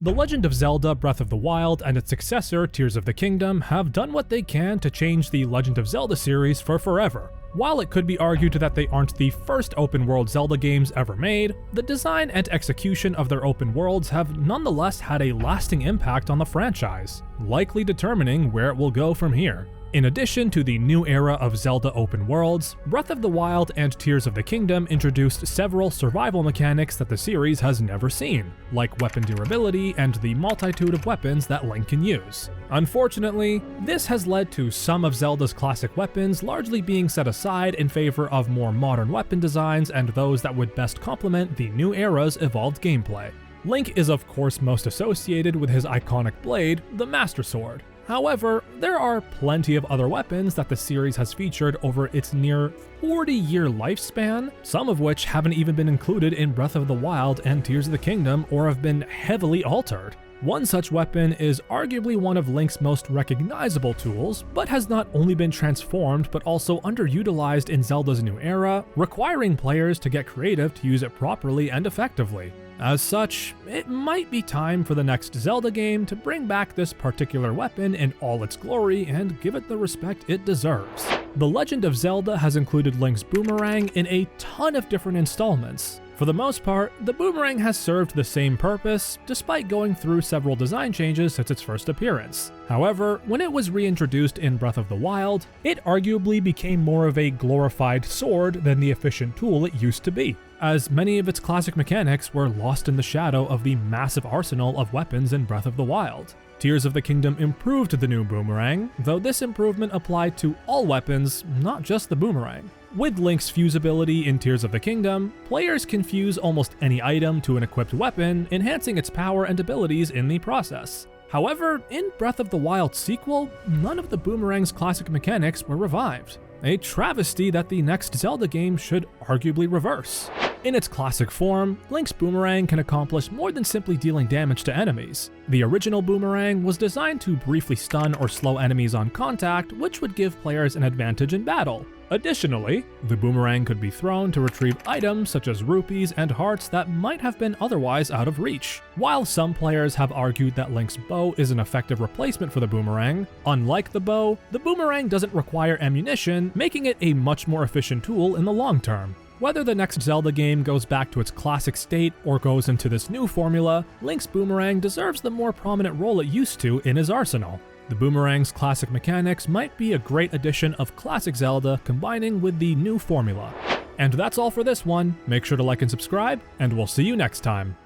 The Legend of Zelda Breath of the Wild and its successor Tears of the Kingdom have done what they can to change the Legend of Zelda series for forever. While it could be argued that they aren't the first open-world Zelda games ever made, the design and execution of their open worlds have nonetheless had a lasting impact on the franchise, likely determining where it will go from here. In addition to the new era of Zelda open worlds, Breath of the Wild and Tears of the Kingdom introduced several survival mechanics that the series has never seen, like weapon durability and the multitude of weapons that Link can use. Unfortunately, this has led to some of Zelda's classic weapons largely being set aside in favor of more modern weapon designs and those that would best complement the new era's evolved gameplay. Link is of course most associated with his iconic blade, the Master Sword. However, there are plenty of other weapons that the series has featured over its near 40-year lifespan, some of which haven't even been included in Breath of the Wild and Tears of the Kingdom or have been heavily altered. One such weapon is arguably one of Link's most recognizable tools, but has not only been transformed but also underutilized in Zelda's new era, requiring players to get creative to use it properly and effectively. As such, it might be time for the next Zelda game to bring back this particular weapon in all its glory and give it the respect it deserves. The Legend of Zelda has included Link's boomerang in a ton of different installments. For the most part, the boomerang has served the same purpose, despite going through several design changes since its first appearance. However, when it was reintroduced in Breath of the Wild, it arguably became more of a glorified sword than the efficient tool it used to be, as many of its classic mechanics were lost in the shadow of the massive arsenal of weapons in Breath of the Wild. Tears of the Kingdom improved the new boomerang, though this improvement applied to all weapons, not just the boomerang. With Link's fusibility in Tears of the Kingdom, players can fuse almost any item to an equipped weapon, enhancing its power and abilities in the process. However, in Breath of the Wild sequel, none of the boomerang's classic mechanics were revived, a travesty that the next Zelda game should arguably reverse. In its classic form, Link's boomerang can accomplish more than simply dealing damage to enemies. The original boomerang was designed to briefly stun or slow enemies on contact, which would give players an advantage in battle. Additionally, the boomerang could be thrown to retrieve items such as rupees and hearts that might have been otherwise out of reach. While some players have argued that Link's bow is an effective replacement for the boomerang, unlike the boomerang doesn't require ammunition, making it a much more efficient tool in the long term. Whether the next Zelda game goes back to its classic state or goes into this new formula, Link's boomerang deserves the more prominent role it used to in his arsenal. The boomerang's classic mechanics might be a great addition of classic Zelda combining with the new formula. And that's all for this one. Make sure to like and subscribe, and we'll see you next time.